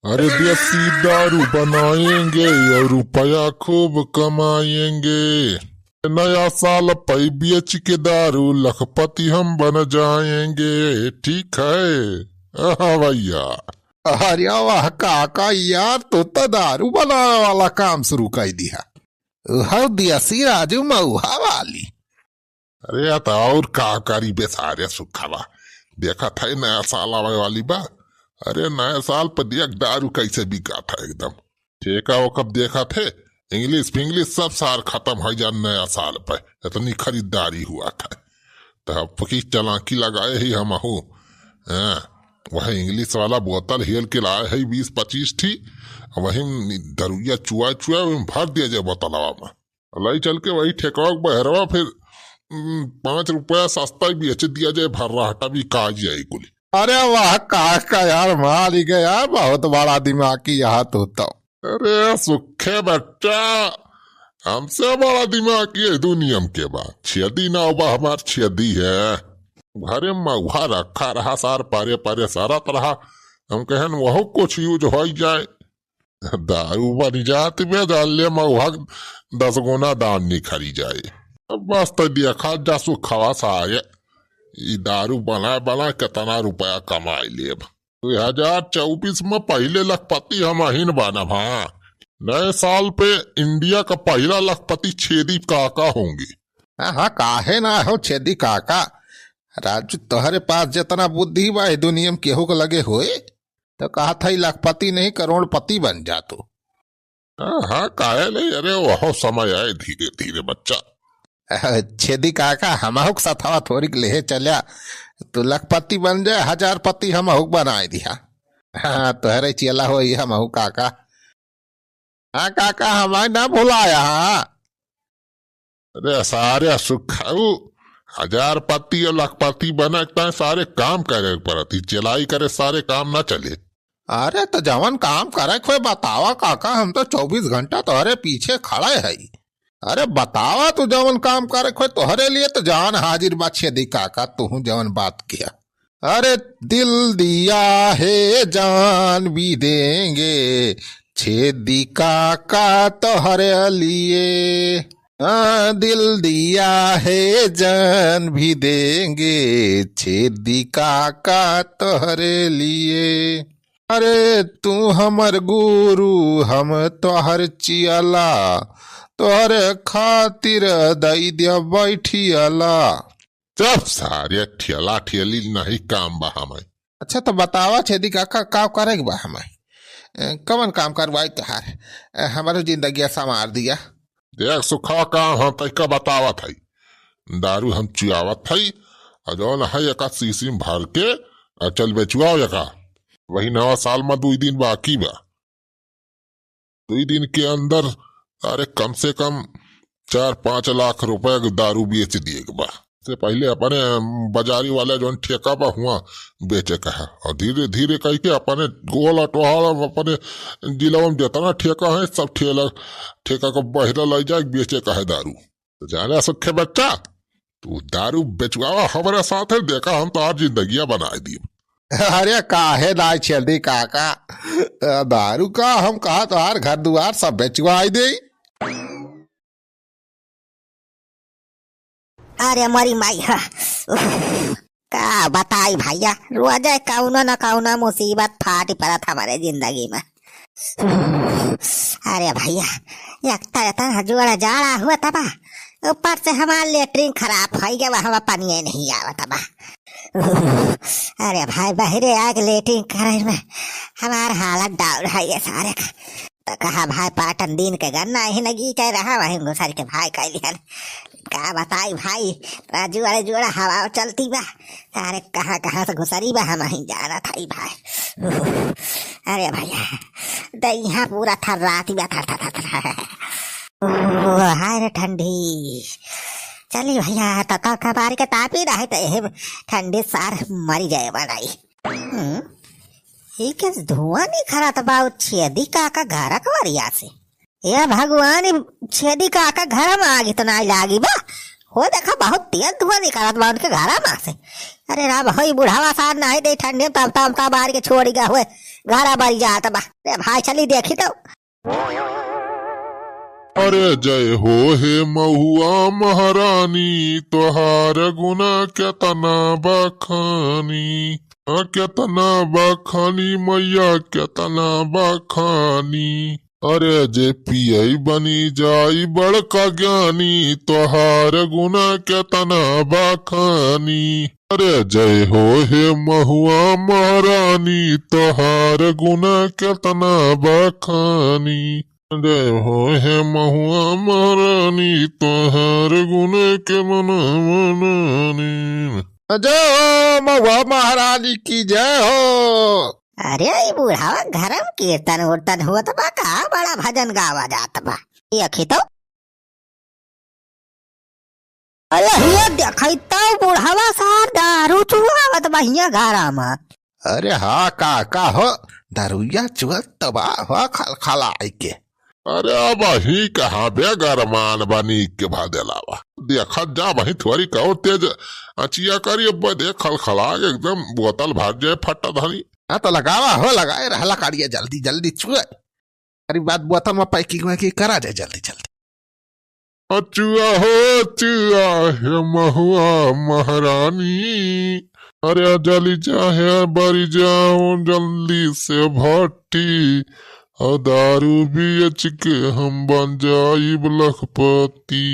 अरे देसी दारू बनाएंगे और रुपया खूब कमाएंगे। नया साल पे बेच के दारू लखपति हम बन जाएंगे। ठीक है भैया। अरे वाह काका यार, तो दारू बनाने वाला काम शुरू कर दिया। हर देसी राजू मऊहा वाली। अरे या तो और का करी बेसारे सुखावा। देखा था नया साल आवे वाली बा। अरे नया साल पर देख दारू कैसे बिका था एकदम। ठेका वो कब देखा थे, इंग्लिश फिंग्लिश सब सार खत्म हो जा नया साल पे। इतनी खरीदारी हुआ था तो पकी चलाकी लगाए ही हम हो। वही इंग्लिश वाला बोतल हेल के लाए है 20-25 थी। वही दरुया चुआ चुआ भर दिया जाए बोतलवा में। लाई चल के वही ठेका बहरवा फिर 5 रुपया सस्ता बेच दिया जाए। भर रहा भी काज जाए कुल। अरे वाह काका यार, मार ही गया, बहुत बड़ा दिमाग की यहाँ तो। अरे सुखे बच्चा, हमसे बड़ा दिमाग की दुनिया के बाद छेदी ना होगा। हमार छेदी है घरे मऊहा रखा रहा सार पारे पारे सारा तरह। हम कहन वह कुछ यूज हो जाए। दारू बन जाती में डाल ले मऊहा 10 गुना दाम निखरी जाए। अब बस तो देखा जा सुखवा सा आए। दारू बना कितना रुपया कमाई लेब। 2024 में पहले लखपति हम अहिन बनब। हाँ, नए साल पे इंडिया का पहला लखपति छेदी काका होंगे। हाँ काहे ना हो छेदी काका। राजू तोहरे पास जितना बुद्धि बा दुनिया में केहू को लगे होए तो कहा था लखपति नहीं करोड़पति बन जा तू। हाँ काहे नहीं। अरे वह समय आए धीरे धीरे बच्चा। छेदी काका हमहुक सथवा थोड़ी ले चलिया तो लखपति बन जाए, 1000पति हमहुक बनाए दिया। हाँ तोहरे चेला हो हमहु काका। हाँ काका हमारे ना भुलाया। अरे सारे सुखाऊ 1000पति और लखपति बना सारे काम करे पड़ती। चलाई करे सारे काम ना चले। अरे तो जवन काम करे खोए बतावा काका, हम तो 24 घंटा तोहरे पीछे खड़े है। अरे बतावा तू जवन काम करे खोए तोहरे लिए तो जान हाजिर बा छेदी काका। तू जवन बात किया। अरे दिल दिया है जान भी देंगे छेदी काका तोहरे लिए। दिल दिया है जान भी देंगे छेदी काका तोहरे लिए। अरे तू हमर गुरु हम तोहर चियाला, तोहरे खातिर दई दिया बैठियाला। सब सारे ठेला ठेली नहीं काम बा हमें। अच्छा तो बतावा छेदी काका का करे बा हमें, कवन काम करवाई तोहार हमारे जिंदगी संवार दिया। देख सुखा काम हम तैका बतावत है। दारू हम चुआवत है और जौन है एक शीशी में भर के और चल बेचुआओ एका। वही नवा साल में 2 दिन बाकी बा। 2 दिन के अंदर अरे कम से कम 4-5 लाख रुपए दारू बेच दिए बा। से पहले अपने बाजारी वाले जो ठेका बा हुआ बेचे का है और धीरे धीरे कह के अपने गोला टोहाला अपने जिला में जितना ठेका है सब ठेका को बहरा ले जाए बेचे का है दारू। तो जाने सुखे बच्चा, तू दारू बेचवावा हमारे साथ है। देखा हम तो आज जिंदगी बना दी। अरे काहे ना छेदी काका, दारू का हम कहा तोहार घर दुआर सब बेचवाई दे। अरे मरी माई का बताई भैया, रोज कौनो न कौनो मुसीबत फाटी पड़त हमारे जिंदगी में। अरे भैया एक जोड़ा जाड़ा हुआ था बा, ऊपर से हमारा लेटरिन खराब हो गया, हमारा पानी नहीं आवत बा। अरे भाई बहरे आग लेटरिन करे में हमारा हालत डाउन है ये सारे का। तो कहा भाई पाटन दिन के गन्ना ही नगी चाह रहा वही घुसर के भाई कह लिया। का बताई भाई राजू वाले जोड़ा हवा चलती बा। अरे कहाँ कहाँ से घुसरी बा हम ही जाना था भाई। अरे भैया यहाँ पूरा थर रात बा थर हाय ठंडी। चलिए भैया तो कबार के तापी रहे तो ठंडी सार मरी जाए बनाई। ये धुआं नहीं खरा था बाऊ छेदी काका घर कवरिया से। या भगवान छेदी काका घर में आगी तो ना लागी बा। हो देखा बहुत तेज धुआं निकलत बा उनके घर में से। अरे राम हो बुढ़ावा सार ना दे ठंडे तब बाहर के छोड़ गया हुए घरा बड़ी जात बा। रे भाई चली देखी तो। अरे जय हो हे महुआ महारानी, तोहार गुना केतना बखानी, केतना बखानी मैया केतना बखानी। अरे जे पियई बनी जाई बड़का ज्ञानी, तोहार गुना केतना बखानी। अरे जय हो हे महुआ महारानी, तोहार गुना केतना बखानी। जय हो हे महुआ महारानी, तोहार गुना केतना बखानी। जय हो महुआ महारानी की जय हो। अरे ये बूढ़ावा घरम कीर्तन उर्तन होत बा का बड़ा भजन गावा जात बा। देखी तो। अरे ये देखई तो बूढ़ावा सार दारू चुआवत बा हिया घरा में। अरे हाँ काका हो, दारुया चुआ तबाह हो खलखलाई के। अरे अब ही कहाँ बे गरमान बनी के भादेलावा। देखा जा वही थोड़ी कहो तेज अचिया करी अब देख खलखला एकदम बोतल भर जाए फटा धनी। हाँ तो लगावा हो, लगाए रहला काढ़िया जल्दी जल्दी चुआ। अरे बात बोतल में पैकिंग वैकिंग करा जाए जल्दी जल्दी। अचुआ हो चुआ हे महुआ महारानी, अरे जली चाहे बरी जाओ जल्दी से भट्टी, और दारू बेच के हम बन जाइब लखपति।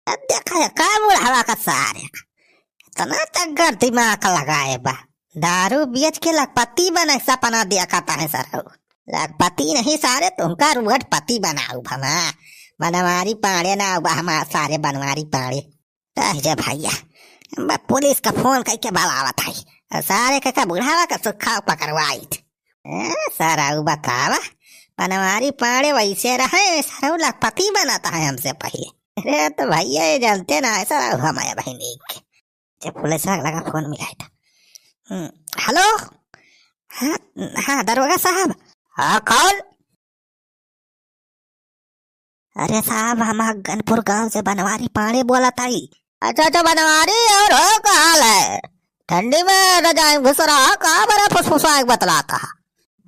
देखा का बूढ़ावा का सारे इतना तगड़ दिमाग लगाए बा। दारू बेच के लखपति बना सपना देखता है सर। लखपति नहीं सारे तुमका रुहट पति बनाऊ भमा। बनवारी पाड़े ना हमारा सारे बनवारी पाड़े। जे भैया पुलिस का फोन करके बुलावत है सारे का बुढ़ावा का सुखा पकड़वाई सारा बतावा। बनवारी पाड़े वैसे रहे सर लखपति बनाता है हमसे पहले। अरे तो भैया ये जलते ना ऐसा हमारे बहनी के पुलिस लगा फोन मिला था। हेलो हाँ हाँ दरोगा साहब। हाँ कौन? अरे साहब हम गनपुर गांव से बनवारी पाड़े बोला था। अच्छा अच्छा बनवारी और हो का हाल है? ठंडी में रजाई घुस रहा कहा बड़ा फुसफुसा बतलाता।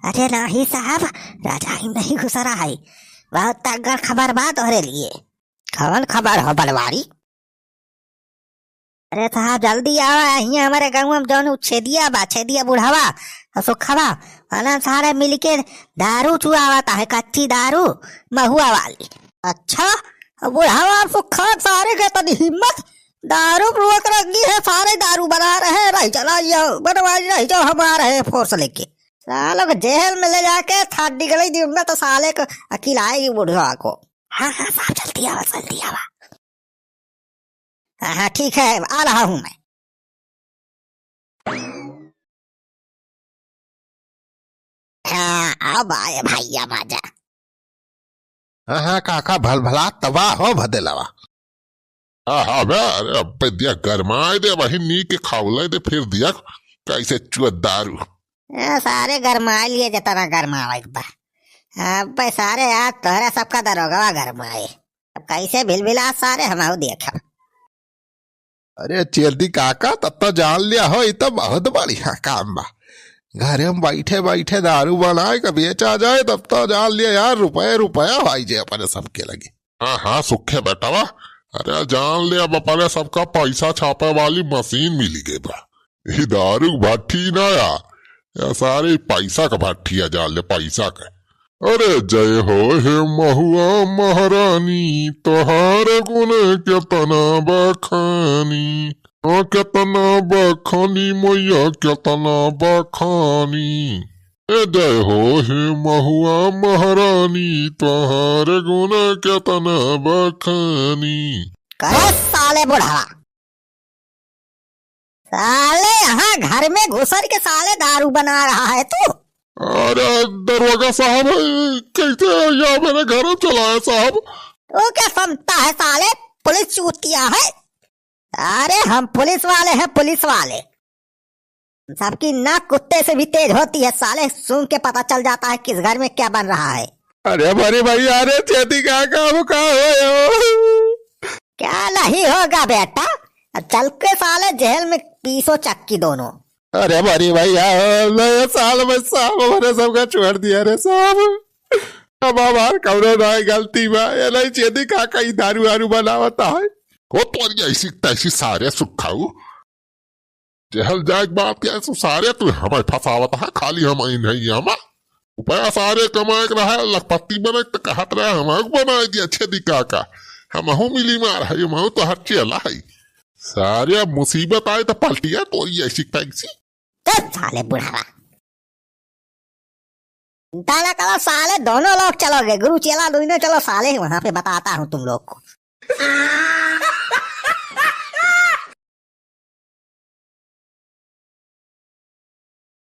अरे नहीं साहब रजाई नहीं घुस रहा है, बहुत तगड़ खबर बात हो लिए। कौन खबर हो बनवारी? अरे साहब जल्दी आवा यहाँ हमारे गाँव में जौन छेदिया बा छेदिया बुढ़ावा सुखवा वाला सारे मिलके दारू चुआवता है, कच्ची दारू महुआ वाली। अच्छा बुढ़ावा सुखा सारे के तनी हिम्मत दारू रोक रखी है, सारे दारू बना रहे रही चला बनवारी रही जाओ हमारे है फोर्स लेके। सालों को जेल में ले जाके थाट निकली दूंगा तो साले को अकेल आएगी बुढ़वा को। हाँ हाँ साहब जल्दी आवा जल्दी आवा। हाँ हाँ ठीक है आ रहा हूँ मैं। हाँ अब आए भैया मजा। हाँ काका भल भला तबाह हो भदेलावा। हाँ बे अरे अब दिया गरमाए दे वही नी के खावले दे फिर दिया कैसे चुआ दारू। सारे गरमाए लिए जितना गरमाए बा। अब सारे आज तोहरा सबका दरोगा गरमाए अब कैसे भिलभिला सारे हम देखा। अरे चेल्दी काका तब तो जान लिया हो, ये तो बहुत बढ़िया काम बा। घरे में बैठे बैठे दारू बनाए का बेचा जाए तब तो जान लिया यार रुपया रुपया भाई जे अपने सबके लगे। हाँ हाँ सुखे बेटावा अरे जान ले अब अपने सबका पैसा छापे वाली मशीन मिली गई बा। ये दारू भट्टी ना या सारे पैसा का भट्टी है जान ले पैसा का। अरे जय हो हे महुआ महारानी, तोहार गुण केतना बखानी, केतना बखानी मैया केतना बखानी। जय हो हे महुआ महारानी, तोहार गुण केतना बखानी। करे साले बुढ़ावा साले यहाँ घर में घुसर के साले दारू बना रहा है तू। अरे दरोगा साहब कैसे यहाँ मेरे घर चला है साहब? तू क्या समझता है साले पुलिस चूतिया है? अरे हम पुलिस वाले हैं पुलिस वाले। सबकी नाक कुत्ते से भी तेज होती है साले, सुन के पता चल जाता है किस घर में क्या बन रहा है। अरे बड़ी भाई अरे चेती का काम का हो क्या नहीं होगा बेटा, चल के साले जेल में पीसो चक्की दोनों। अरे बड़ी भैया नए साल में साहब हमारे सबका छोड़ दिया रे साहब। अब हमार कौनो ना गलती बा, ये नहीं चेदी काका ही दारू वारू बनावता है। वो तो ऐसी तैसी सारे सुखाऊ जहल जाए बात क्या सो सारे तू हमें फसावत है, खाली हम नहीं हमा रुपया सारे कमाए के रहा लखपति बने तो कहत रहे हम बनाए दिया छेदी काका हमहू मिली मार है हमहू तो हर चेला है सारे मुसीबत आए तो पलटिया तो ऐसी तैसी चल साले बुढ़ावा, ताला करो साले, दोनों लोग चलोगे, गुरु चेला दोनों चलो साले, वहां पे बताता हूँ तुम लोग को।